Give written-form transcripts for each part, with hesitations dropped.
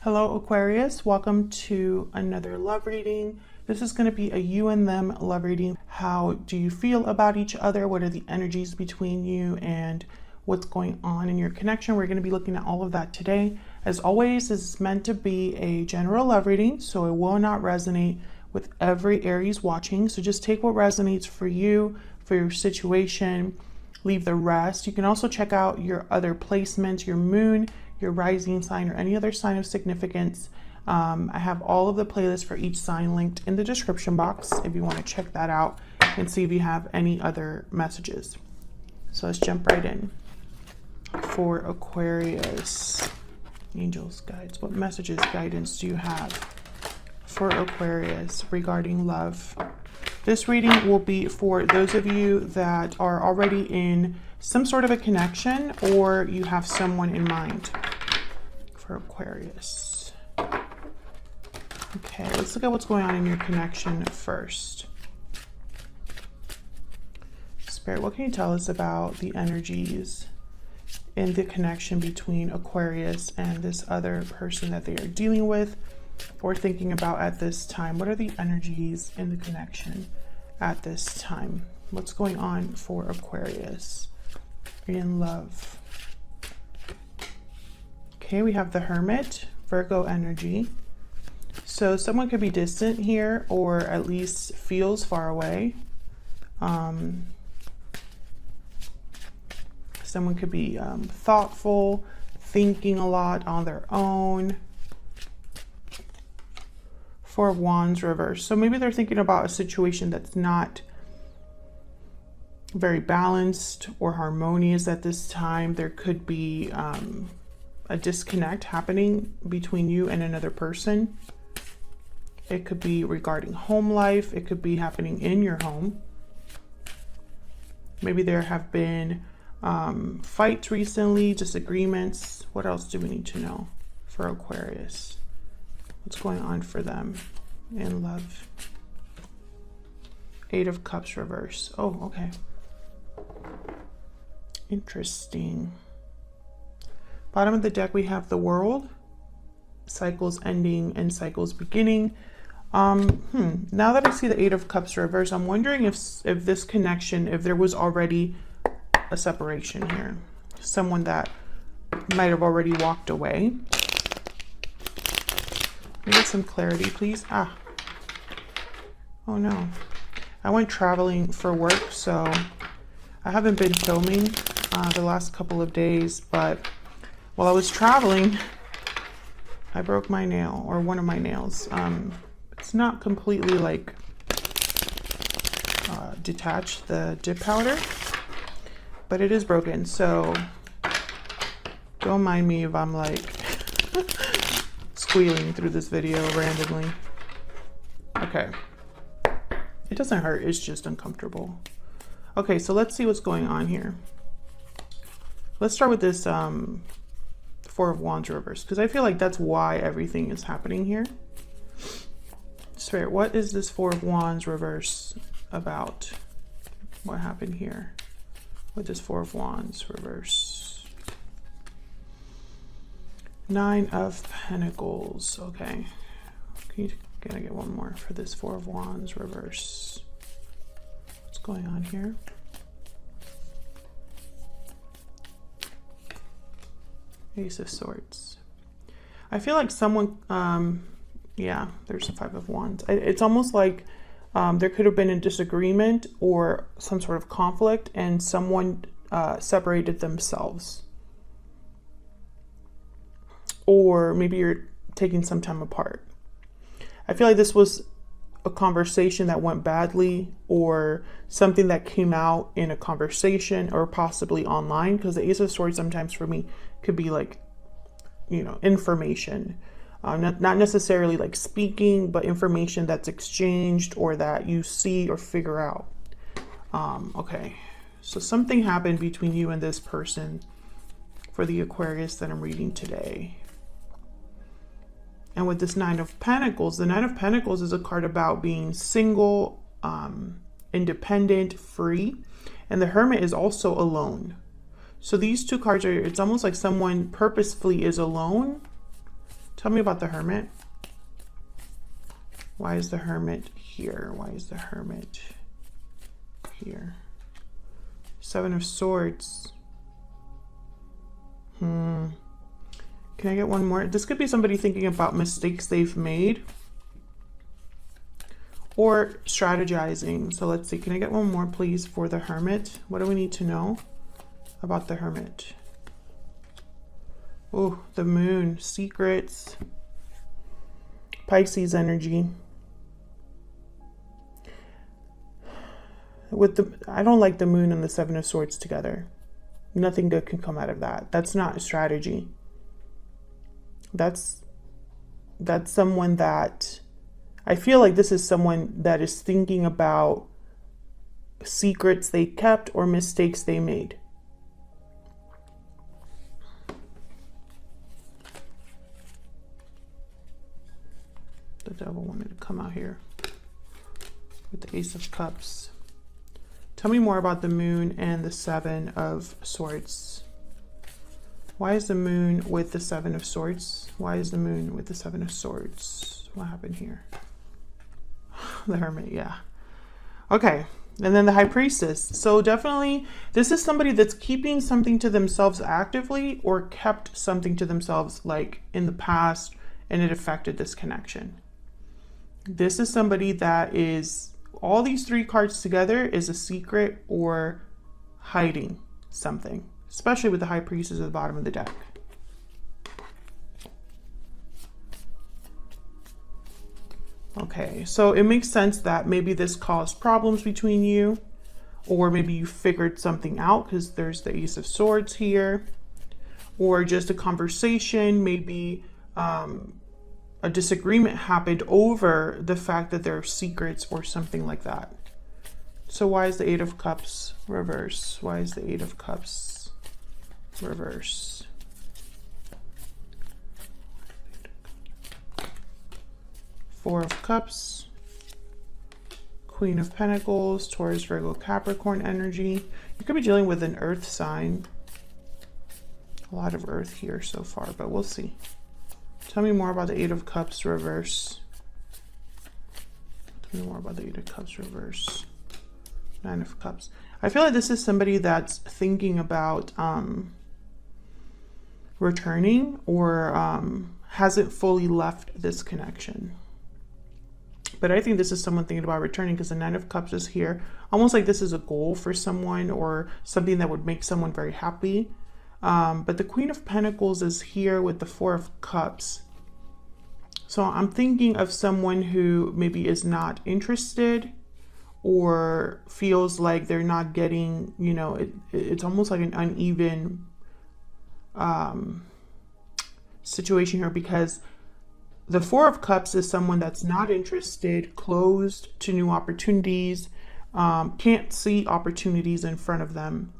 Hello Aquarius, welcome to another love reading. This is going to be a you and them love reading. How do you feel about each other? What are the energies between you and what's going on in your connection? We're going to be looking at all of that today. As always, this is meant to be a general love reading, so it will not resonate with every Aries watching. So just take what resonates for you, for your situation, leave the rest. You can also check out your other placements, your moon, your rising sign, or any other sign of significance. I have all of the playlists for each sign linked in the description box if you want to check that out and see if you have any other messages. So let's jump right in. For Aquarius, angels, guides, what messages, guidance do you have for Aquarius regarding love? This reading will be for those of you that are already in some sort of a connection or you have someone in mind for Aquarius. Okay, let's look at what's going on in your connection first. Spirit, what can you tell us about the energies in the connection between Aquarius and this other person that they are dealing with or thinking about at this time? What are the energies in the connection at this time? What's going on for Aquarius in love? Okay, we have the Hermit, Virgo energy. So someone could be distant here or at least feels far away. Someone could be thoughtful, thinking a lot on their own. Four of Wands reverse. So maybe they're thinking about a situation that's not very balanced or harmonious at this time. There could be a disconnect happening between you and another person. It could be regarding home life. It could be happening in your home. Maybe there have been fights recently, disagreements. What else do we need to know for Aquarius? What's going on for them in love? Eight of Cups reverse. Oh, okay. Interesting. Bottom of the deck, we have the World. Cycles ending and cycles beginning. Now that I see the Eight of Cups reverse, I'm wondering if this connection, if there was already a separation here. Someone that might have already walked away. Let me get some clarity, please. Oh no. I went traveling for work, so I haven't been filming the last couple of days, but while I was traveling, I broke my nail, or one of my nails. It's not completely like detached, the dip powder, but it is broken, so don't mind me if I'm like squealing through this video randomly. Okay. It doesn't hurt, it's just uncomfortable. Okay, so let's see what's going on here. Let's start with this Four of Wands reverse, because I feel like that's why everything is happening here. Spirit, what is this Four of Wands reverse about? What happened here with this Four of Wands reverse? Nine of Pentacles. Okay. Can I get one more for this Four of Wands reverse? What's going on here? Ace of Swords. I feel like someone, yeah, there's a Five of Wands. It's almost like there could have been a disagreement or some sort of conflict and someone separated themselves. Or maybe you're taking some time apart. I feel like this was a conversation that went badly or something that came out in a conversation or possibly online, because the Ace of Swords sometimes for me could be like, you know, information. Not necessarily like speaking, but information that's exchanged or that you see or figure out. Okay, so something happened between you and this person for the Aquarius that I'm reading today. And with this Nine of Pentacles, the Nine of Pentacles is a card about being single, independent, free. And the Hermit is also alone. So these two cards are, it's almost like someone purposefully is alone Tell me about the Hermit. Why is the Hermit here? Why is the Hermit here? Seven of Swords. Can I get one more? This could be somebody thinking about mistakes they've made or strategizing. So let's see. Can I get one more, please, for the Hermit? What do we need to know about the Hermit? Oh, the Moon. Secrets. Pisces energy. I don't like the Moon and the Seven of Swords together. Nothing good can come out of that. That's not a strategy. That's someone that, I feel like this is someone that is thinking about secrets they kept or mistakes they made. The Devil wanted to come out here with the Ace of Cups. Tell me more about the Moon and the Seven of Swords. Why is the Moon with the Seven of Swords? Why is the Moon with the Seven of Swords? What happened here? The Hermit, yeah. Okay, and then the High Priestess. So definitely, this is somebody that's keeping something to themselves actively or kept something to themselves like in the past, and it affected this connection. This is somebody that is, all these three cards together is a secret or hiding something, especially with the High Priestess at the bottom of the deck. Okay, so it makes sense that maybe this caused problems between you, or maybe you figured something out because there's the Ace of Swords here, or just a conversation, maybe a disagreement happened over the fact that there are secrets or something like that. So why is the Eight of Cups reverse? Why is the Eight of Cups reverse? Four of Cups, Queen of Pentacles, Taurus, Virgo, Capricorn energy. You could be dealing with an earth sign. A lot of earth here so far, but we'll see. Tell me more about the Eight of Cups reverse. Tell me more about the Eight of Cups reverse. Nine of Cups. I feel like this is somebody that's thinking about returning or hasn't fully left this connection. But I think this is someone thinking about returning because the Nine of Cups is here. Almost like this is a goal for someone or something that would make someone very happy. But the Queen of Pentacles is here with the Four of Cups. So I'm thinking of someone who maybe is not interested or feels like they're not getting, you know, it's almost like an uneven situation here, because the Four of Cups is someone that's not interested, closed to new opportunities, can't see opportunities in front of them.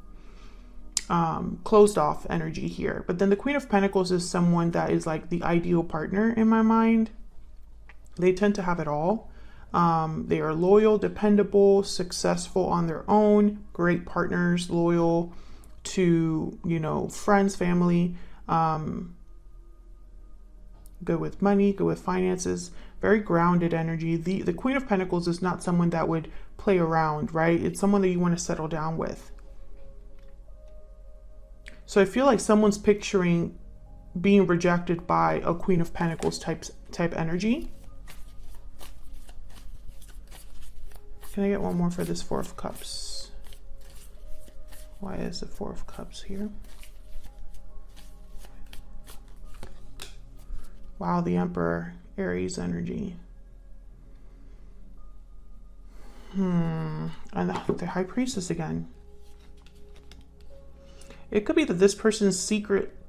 Closed off energy here. But then the Queen of Pentacles is someone that is like the ideal partner in my mind. They tend to have it all. They are loyal, dependable, successful on their own, great partners, loyal to, you know, friends, family, good with money, good with finances, very grounded energy. The Queen of Pentacles is not someone that would play around, right? It's someone that you want to settle down with. So I feel like someone's picturing being rejected by a Queen of Pentacles type energy. Can I get one more for this Four of Cups? Why is the Four of Cups here? Wow, the Emperor, Aries energy. And the High Priestess again. It could be that this person's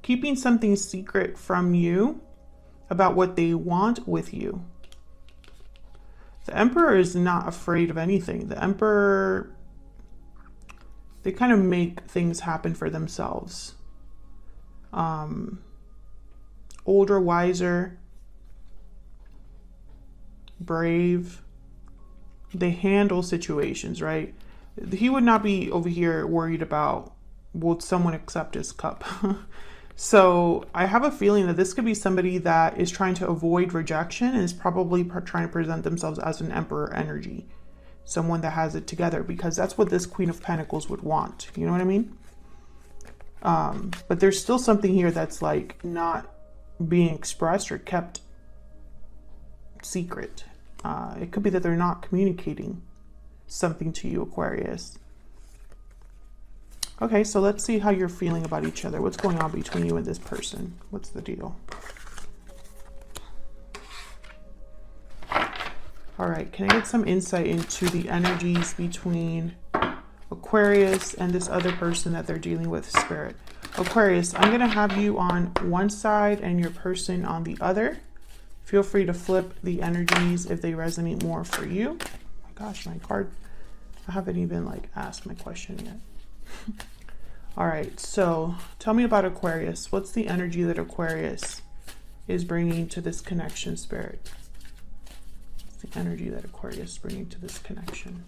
keeping something secret from you about what they want with you. The Emperor is not afraid of anything. The Emperor, they kind of make things happen for themselves. Older, wiser, brave. They handle situations, right? He would not be over here worried about, will someone accept his cup? So I have a feeling that this could be somebody that is trying to avoid rejection and is probably trying to present themselves as an Emperor energy. Someone that has it together, because that's what this Queen of Pentacles would want. You know what I mean? But there's still something here that's like not being expressed or kept secret. It could be that they're not communicating something to you, Aquarius. Okay, so let's see how you're feeling about each other. What's going on between you and this person? What's the deal? All right, can I get some insight into the energies between Aquarius and this other person that they're dealing with, Spirit? Aquarius, I'm going to have you on one side and your person on the other. Feel free to flip the energies if they resonate more for you. Oh my gosh, my card. I haven't even like asked my question yet. All right, so tell me about Aquarius. What's the energy that Aquarius is bringing to this connection, Spirit? What's the energy that Aquarius is bringing to this connection?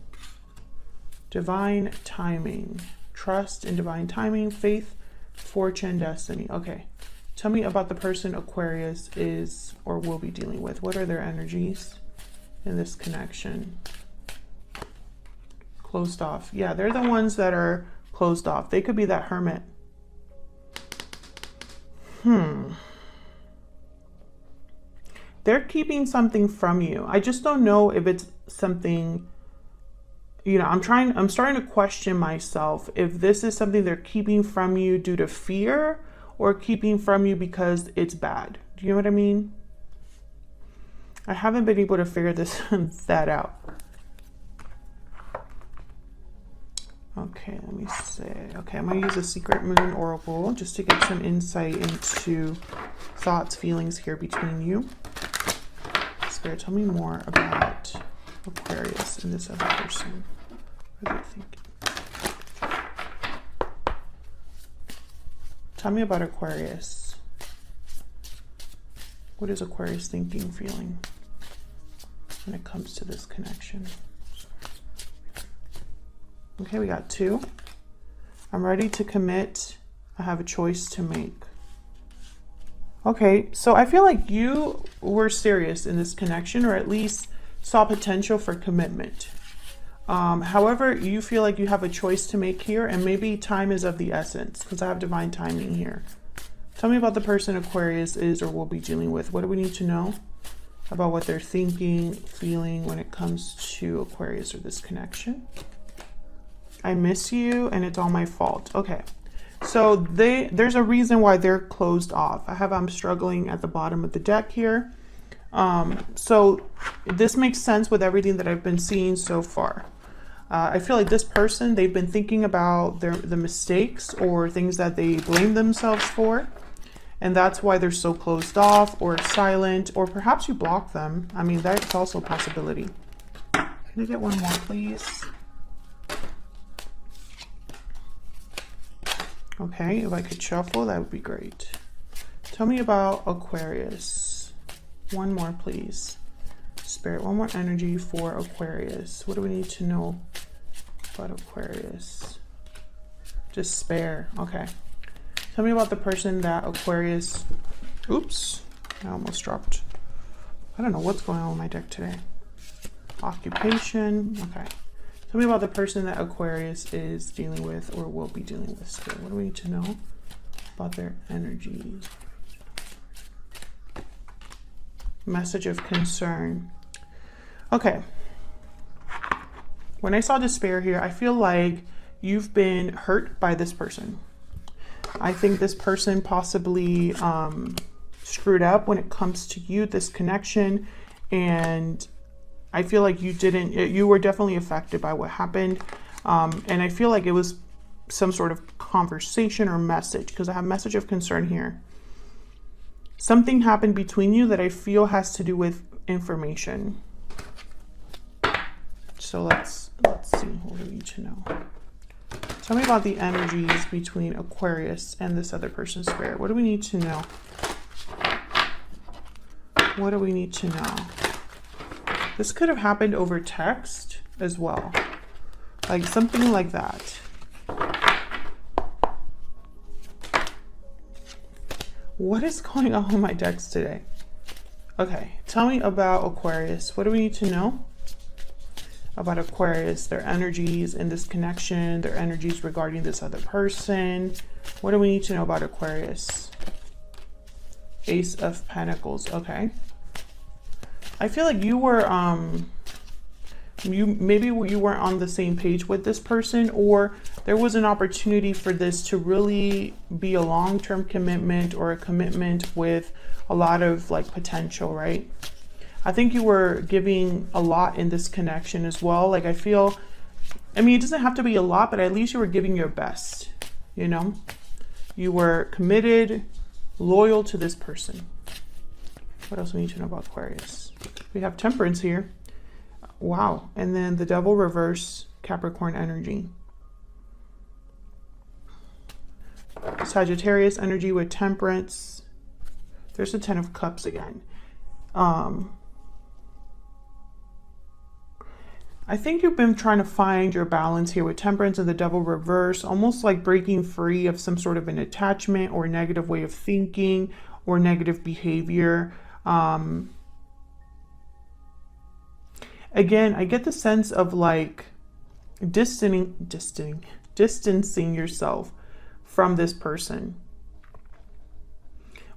Divine timing, trust in divine timing, faith, fortune, destiny. Okay, tell me about the person Aquarius is or will be dealing with. What are their energies in this connection? Closed off. Yeah, they're the ones that are closed off. They could be that hermit. They're keeping something from you. I just don't know if it's something, you know, I'm starting to question myself if this is something they're keeping from you due to fear or keeping from you because it's bad. Do you know what I mean? I haven't been able to figure that out. Okay, let me see. Okay, I'm going to use a Secret Moon Oracle just to get some insight into thoughts, feelings here between you. Spirit, tell me more about Aquarius and this other person. What are they thinking? Tell me about Aquarius. What is Aquarius thinking, feeling when it comes to this connection? Okay, we got 2. I'm ready to commit. I have a choice to make. Okay, so I feel like you were serious in this connection, or at least saw potential for commitment. However, you feel like you have a choice to make here, and maybe time is of the essence because I have divine timing here. Tell me about the person Aquarius is or will be dealing with. What do we need to know about what they're thinking, feeling when it comes to Aquarius or this connection? I miss you and it's all my fault. Okay, so there's a reason why they're closed off. I'm struggling at the bottom of the deck here. So this makes sense with everything that I've been seeing so far. I feel like this person, they've been thinking about the mistakes or things that they blame themselves for. And that's why they're so closed off or silent, or perhaps you block them. I mean, that's also a possibility. Can I get one more, please? Okay, if I could shuffle, that would be great. Tell me about Aquarius. One more, please. Spirit, one more energy for Aquarius. What do we need to know about Aquarius? Despair. Okay. Tell me about the person that Aquarius... Oops. I almost dropped. I don't know what's going on with my deck today. Occupation. Okay. Tell me about the person that Aquarius is dealing with or will be dealing with still. What do we need to know about their energies? Message of concern. Okay. When I saw despair here, I feel like you've been hurt by this person. I think this person possibly screwed up when it comes to you, this connection, and I feel like you were definitely affected by what happened. And I feel like it was some sort of conversation or message, because I have message of concern here. Something happened between you that I feel has to do with information. So let's see what we need to know. Tell me about the energies between Aquarius and this other person's spirit. What do we need to know? What do we need to know? This could have happened over text as well. Like something like that. What is going on with my decks today? Okay, tell me about Aquarius. What do we need to know about Aquarius? Their energies in this connection, their energies regarding this other person. What do we need to know about Aquarius? Ace of Pentacles. Okay. I feel like you were maybe you weren't on the same page with this person, or there was an opportunity for this to really be a long-term commitment or a commitment with a lot of like potential, right? I think you were giving a lot in this connection as well. Like I feel, I mean, it doesn't have to be a lot, but at least you were giving your best, you know? You were committed, loyal to this person. What else we need to know about Aquarius? We have Temperance here. Wow. And then the Devil reverse, Capricorn energy. Sagittarius energy with Temperance. There's the Ten of Cups again. I think you've been trying to find your balance here with Temperance and the Devil reverse, almost like breaking free of some sort of an attachment or negative way of thinking or negative behavior. Again, I get the sense of like distancing yourself from this person,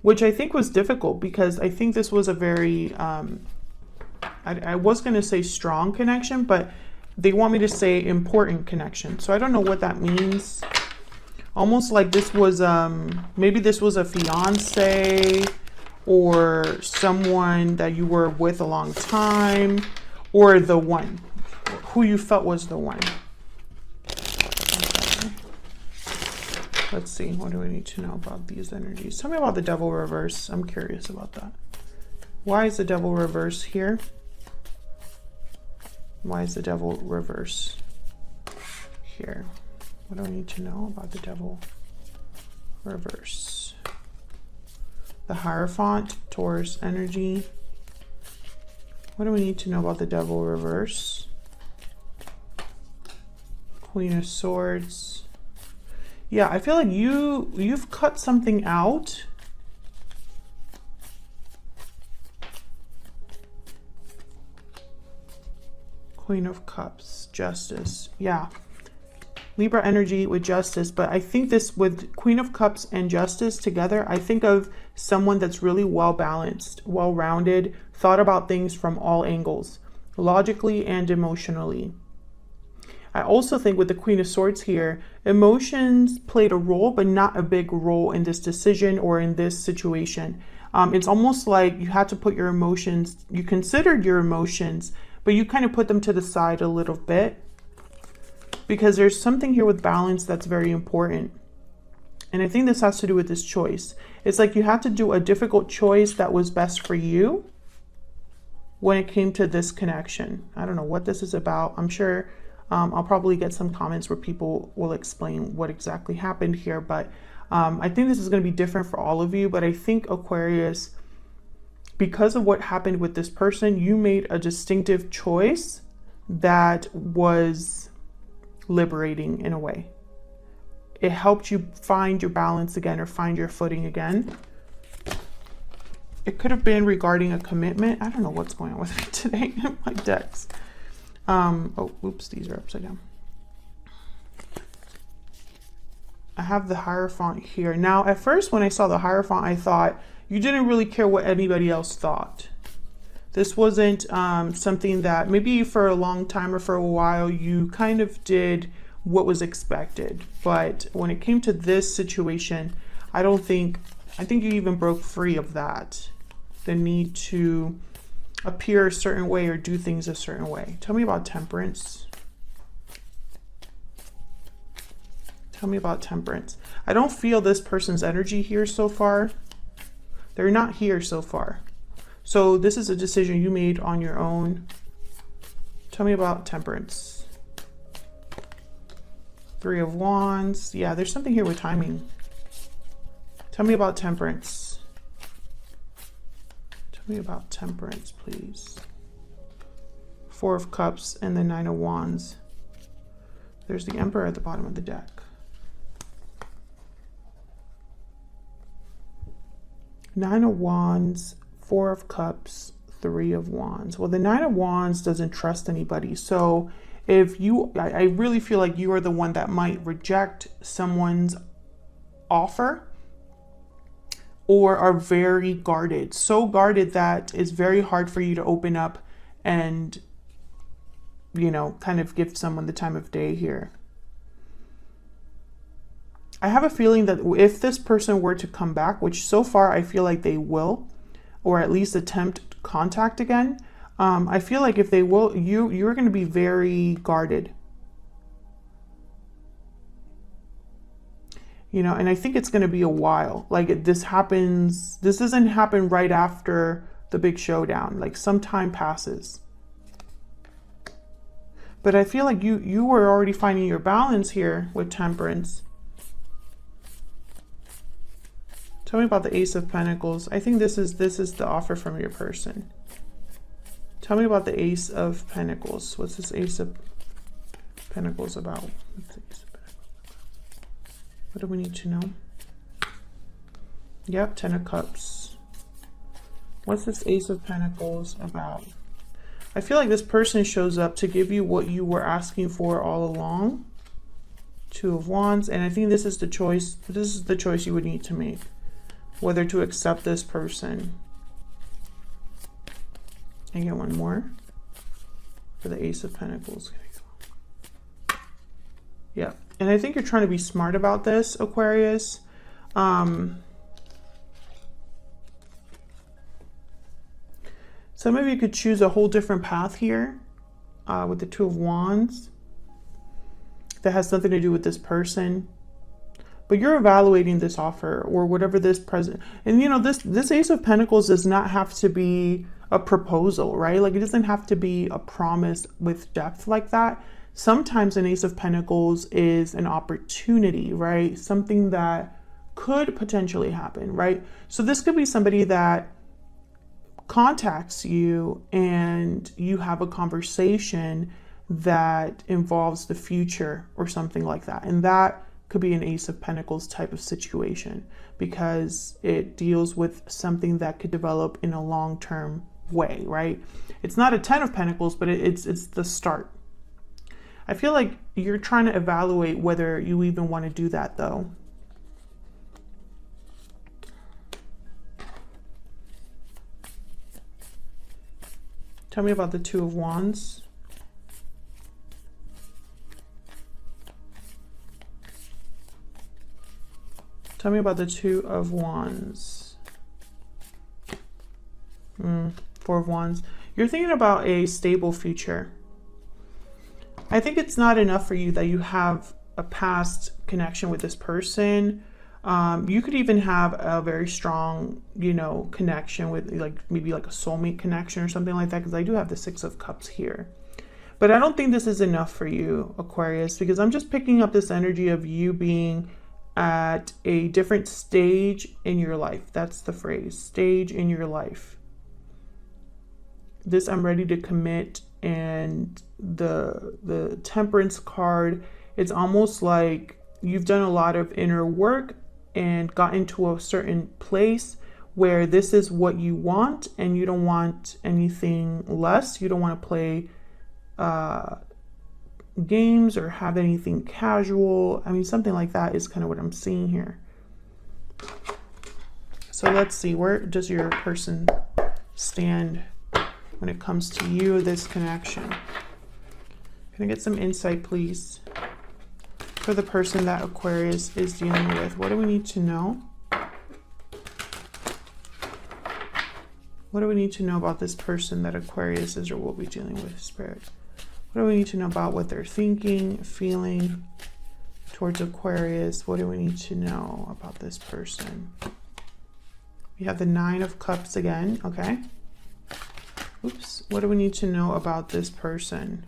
which I think was difficult because I think this was a very, I was going to say strong connection, but they want me to say important connection. So I don't know what that means. Almost like this was, maybe this was a fiance or someone that you were with a long time, or the one who you felt was the one. Okay. Let's see, what do we need to know about these energies? Tell me about the Devil reverse. I'm curious about that. Why is the Devil reverse here? Why is the Devil reverse here? What do I need to know about the Devil reverse? The Hierophant, Taurus energy. What do we need to know about the Devil reverse? Queen of Swords. Yeah, I feel like you've cut something out. Queen of Cups, Justice. Yeah. Libra energy with Justice, but I think this with Queen of Cups and Justice together, I think of someone that's really well balanced, well rounded, thought about things from all angles, logically and emotionally. I also think with the Queen of Swords here, emotions played a role, but not a big role in this decision or in this situation. It's almost like you had to put your emotions, you considered your emotions, but you kind of put them to the side a little bit, because there's something here with balance that's very important. And I think this has to do with this choice. It's like you had to do a difficult choice that was best for you when it came to this connection. I don't know what this is about. I'm sure I'll probably get some comments where people will explain what exactly happened here. But I think this is going to be different for all of you. But I think Aquarius, because of what happened with this person, you made a distinctive choice that was liberating in a way. It helped you find your balance again, or find your footing again. It could have been regarding a commitment. I don't know what's going on with me today. My decks. Oh, oops, these are upside down. I have the Hierophant here. Now, at first when I saw the Hierophant, I thought you didn't really care what anybody else thought. This wasn't something that maybe for a long time or for a while you kind of did what was expected. But when it came to this situation, I think you even broke free of that. The need to appear a certain way or do things a certain way. Tell me about Temperance. Tell me about Temperance. I don't feel this person's energy here so far. They're not here so far. So this is a decision you made on your own. Tell me about Temperance. Three of Wands. Yeah, there's something here with timing. Tell me about Temperance. Tell me about Temperance, please. Four of Cups and the Nine of Wands. There's the Emperor at the bottom of the deck. Nine of Wands, Four of Cups, Three of Wands. Well, the Nine of Wands doesn't trust anybody. So if you, I really feel like you are the one that might reject someone's offer, or are very guarded. So guarded that it's very hard for you to open up and, you know, kind of give someone the time of day here. I have a feeling that if this person were to come back, which so far I feel like they will, or at least attempt contact again, I feel like if they will, you're going to be very guarded. You know, and I think it's going to be a while. Like this doesn't happen right after the big showdown. Like some time passes. But I feel like you were already finding your balance here with Temperance. Tell me about the Ace of Pentacles. I think this is the offer from your person. Tell me about the Ace of Pentacles. What's this Ace of Pentacles about? What's the Ace of Pentacles about? What do we need to know? Yep, Ten of Cups. What's this Ace of Pentacles about? I feel like this person shows up to give you what you were asking for all along. Two of Wands. And I think this is the choice. This is the choice you would need to make. Whether to accept this person. And get one more for the Ace of Pentacles. Yeah, and I think you're trying to be smart about this, Aquarius. Some of you could choose a whole different path here with the Two of Wands that has nothing to do with this person. But you're evaluating this offer or whatever this present. And you know, this Ace of Pentacles does not have to be a proposal, right? Like it doesn't have to be a promise with depth like that. Sometimes an Ace of Pentacles is an opportunity, right? Something that could potentially happen, right? So this could be somebody that contacts you and you have a conversation that involves the future or something like that. And that could be an Ace of Pentacles type of situation because it deals with something that could develop in a long-term way, right? It's not a Ten of Pentacles, but it's the start. I feel like you're trying to evaluate whether you even want to do that though. Tell me about the Two of Wands. Tell me about the Two of Wands. Four of Wands. You're thinking about a stable future. I think it's not enough for you that you have a past connection with this person. You could even have a very strong, you know, connection with like maybe like a soulmate connection or something like that, because I do have the Six of Cups here. But I don't think this is enough for you, Aquarius, because I'm just picking up this energy of you being at a different stage in your life. That's the phrase, stage in your life. This I'm ready to commit, and the Temperance card, it's almost like you've done a lot of inner work and gotten to a certain place where this is what you want and you don't want anything less. You don't want to play games or have anything casual. I mean, something like that is kind of what I'm seeing here. So let's see, where does your person stand when it comes to you, this connection? Can I get some insight, please, for the person that Aquarius is dealing with? What do we need to know? What do we need to know about this person that Aquarius is or will be dealing with, Spirit? What do we need to know about what they're thinking, feeling towards Aquarius? What do we need to know about this person? We have the Nine of Cups again, okay. Oops, what do we need to know about this person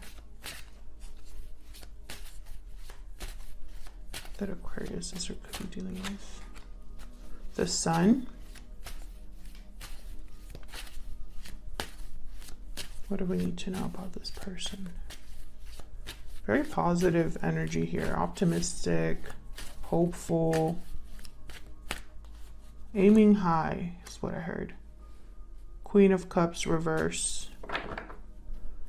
that Aquarius is or could be dealing with? The Sun. What do we need to know about this person? Very positive energy here. Optimistic, hopeful, aiming high. That's what I heard. Queen of Cups reverse.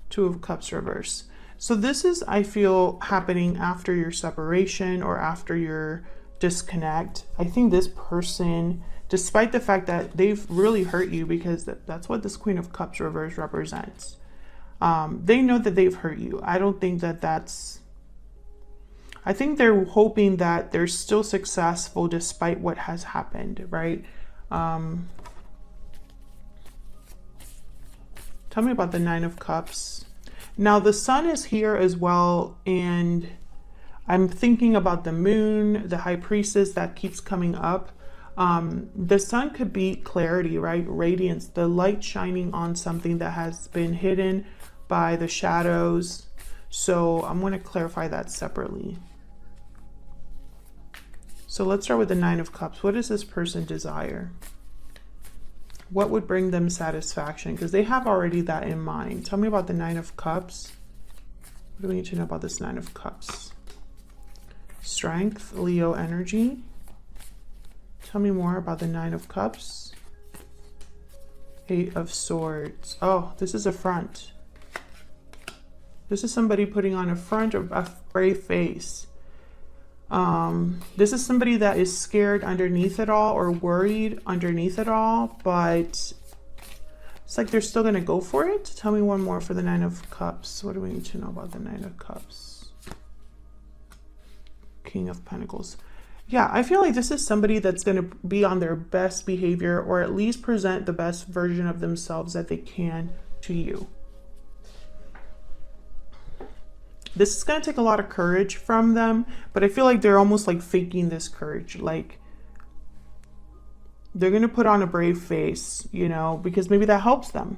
Two of Cups reverse. So this is, I feel, happening after your separation or after your disconnect. I think this person, despite the fact that they've really hurt you, because that's what this Queen of Cups reverse represents. They know that they've hurt you. I don't think that that's... I think they're hoping that they're still successful despite what has happened, right? Tell me about the Nine of Cups. Now, the sun is here as well, and I'm thinking about the moon, the high priestess that keeps coming up. The sun could be clarity, right? Radiance, the light shining on something that has been hidden by the shadows. So I'm going to clarify that separately. So let's start with the Nine of Cups. What does this person desire? What would bring them satisfaction? Because they have already that in mind. Tell me about the Nine of Cups. What do we need to know about this Nine of Cups? Strength, Leo energy. Tell me more about the Nine of Cups. Eight of Swords. Oh, this is a front. This is somebody putting on a front of a brave face. This is somebody that is scared underneath it all or worried underneath it all, but it's like they're still going to go for it. Tell me one more for the Nine of Cups. What do we need to know about the Nine of Cups? King of Pentacles. Yeah, I feel like this is somebody that's going to be on their best behavior, or at least present the best version of themselves that they can to you. This is going to take a lot of courage from them, but I feel like they're almost like faking this courage. Like they're going to put on a brave face, you know, because maybe that helps them.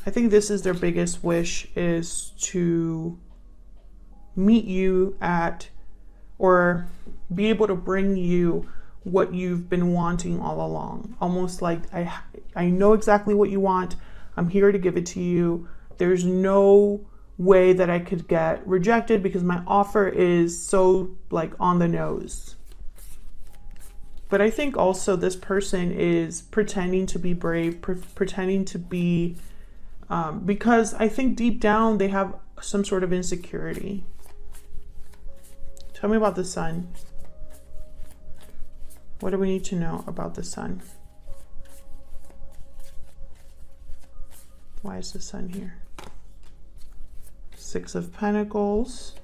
I think this is their biggest wish, is to meet you at, or be able to bring you what you've been wanting all along. Almost like, I know exactly what you want. I'm here to give it to you. There's no way that I could get rejected because my offer is so like on the nose. But I think also this person is pretending to be brave, pretending to be, because I think deep down they have some sort of insecurity. Tell me about the sun. What do we need to know about the sun? Why is the sun here? Six of Pentacles.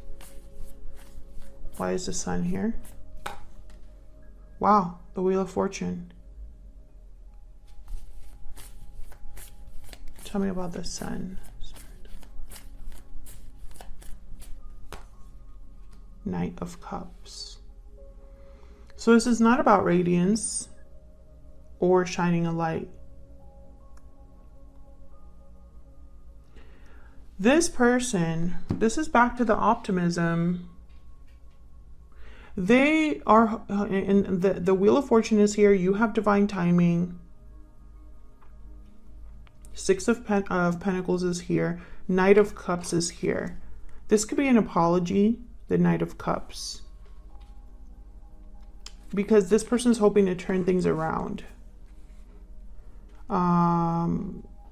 Why is the sun here? Wow, the Wheel of Fortune. Tell me about the sun. Knight of Cups. So this is not about radiance or shining a light. This person, this is back to the optimism. They are, and the Wheel of Fortune is here. You have divine timing. Six of Pentacles is here. Knight of Cups is here. This could be an apology, the Knight of Cups, because this person's hoping to turn things around.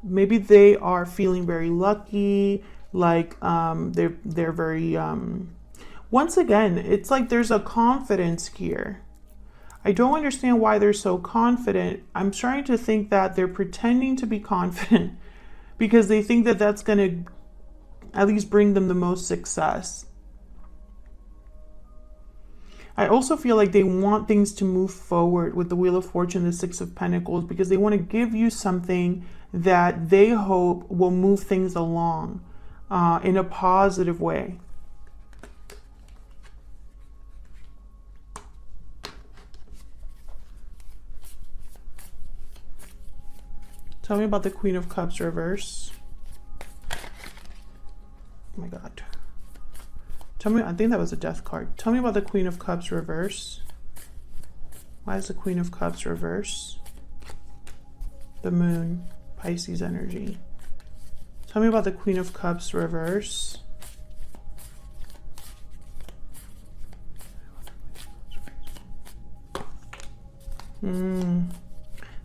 Maybe they are feeling very lucky, like they're very, once again, it's like there's a confidence here. I don't understand why they're so confident. I'm trying to think that they're pretending to be confident because they think that that's going to at least bring them the most success. I also feel like they want things to move forward with the Wheel of Fortune, the Six of Pentacles, because they want to give you something that they hope will move things along in a positive way. Tell me about the Queen of Cups reverse. Oh my God. Tell me, I think that was a death card. Tell me about the Queen of Cups reverse. Why is the Queen of Cups reverse? The Moon, Pisces energy. Tell me about the Queen of Cups reverse.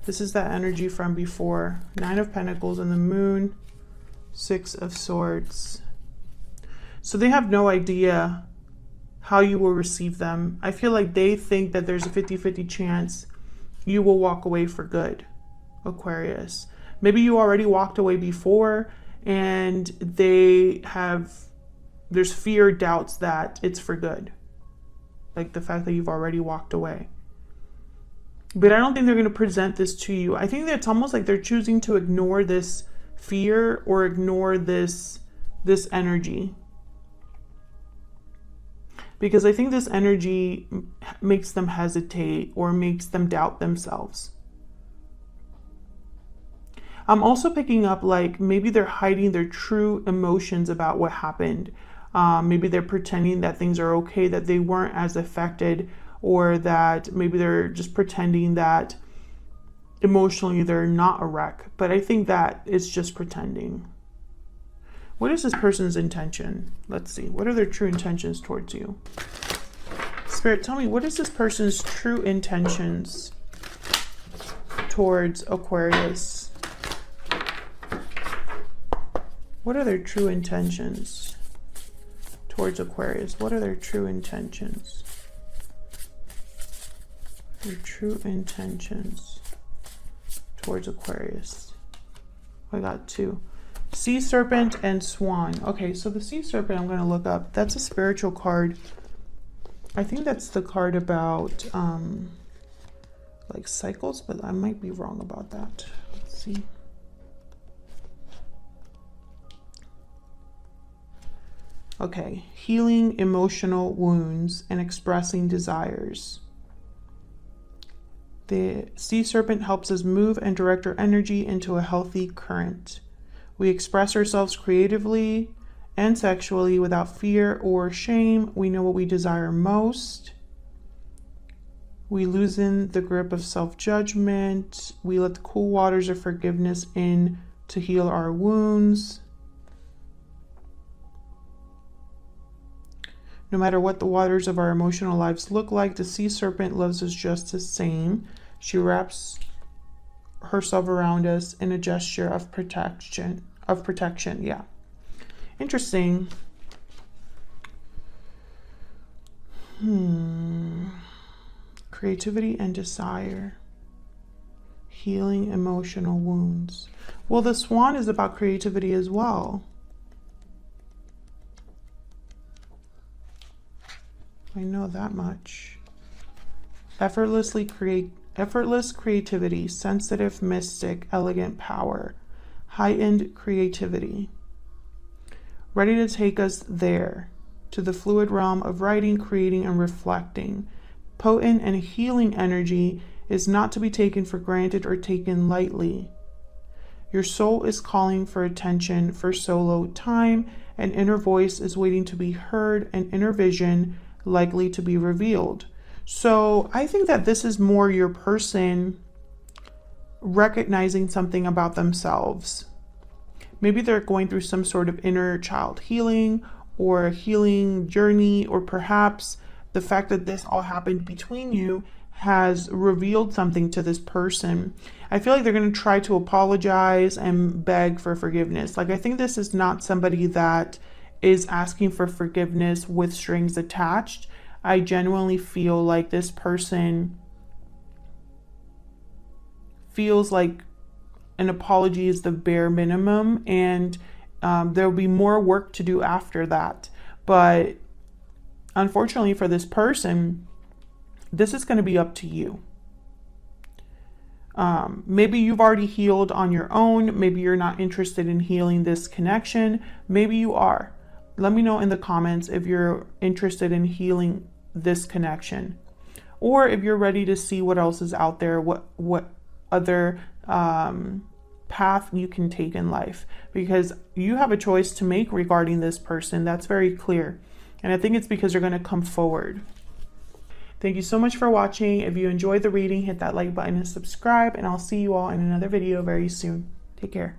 This is that energy from before. 9 of Pentacles and the Moon, 6 of Swords. So they have no idea how you will receive them. I feel like they think that there's a 50-50 chance you will walk away for good, Aquarius. Maybe you already walked away before and there's fear, doubts that it's for good. Like the fact that you've already walked away. But I don't think they're going to present this to you. I think that it's almost like they're choosing to ignore this fear or ignore this energy. Because I think this energy makes them hesitate or makes them doubt themselves. I'm also picking up like maybe they're hiding their true emotions about what happened. Maybe they're pretending that things are okay, that they weren't as affected, or that maybe they're just pretending that emotionally they're not a wreck. But I think that it's just pretending. What is this person's intention? Let's see. What are their true intentions towards you? Spirit, tell me, what is this person's true intentions towards Aquarius? What are their true intentions towards Aquarius? What are their true intentions? Their true intentions towards Aquarius. I got 2. Sea Serpent and Swan. Okay, so the Sea Serpent I'm going to look up. That's a spiritual card. I think that's the card about like cycles, but I might be wrong about that. Let's see. Okay, healing emotional wounds and expressing desires. The Sea Serpent helps us move and direct our energy into a healthy current. We express ourselves creatively and sexually without fear or shame. We know what we desire most. We loosen the grip of self-judgment. We let the cool waters of forgiveness in to heal our wounds. No matter what the waters of our emotional lives look like, the Sea Serpent loves us just the same. She wraps herself around us in a gesture of protection. Yeah. Interesting. Creativity and desire. Healing emotional wounds. Well, the Swan is about creativity as well. I know that much. Effortless creativity, sensitive, mystic, elegant power, heightened creativity. Ready to take us there, to the fluid realm of writing, creating, and reflecting. Potent and healing energy is not to be taken for granted or taken lightly. Your soul is calling for attention, for solo time. An inner voice is waiting to be heard, an inner vision likely to be revealed. So I think that this is more your person recognizing something about themselves. Maybe they're going through some sort of inner child healing or a healing journey, or perhaps the fact that this all happened between you has revealed something to this person. I feel like they're going to try to apologize and beg for forgiveness. Like, I think this is not somebody that is asking for forgiveness with strings attached. I genuinely feel like this person feels like an apology is the bare minimum, and there'll be more work to do after that. But unfortunately for this person, this is going to be up to you. Maybe you've already healed on your own. Maybe you're not interested in healing this connection. Maybe you are. Let me know in the comments if you're interested in healing this connection, or if you're ready to see what else is out there, what other path you can take in life, because you have a choice to make regarding this person. That's very clear. And I think it's because you're going to come forward. Thank you so much for watching. If you enjoyed the reading, hit that like button and subscribe, and I'll see you all in another video very soon. Take care.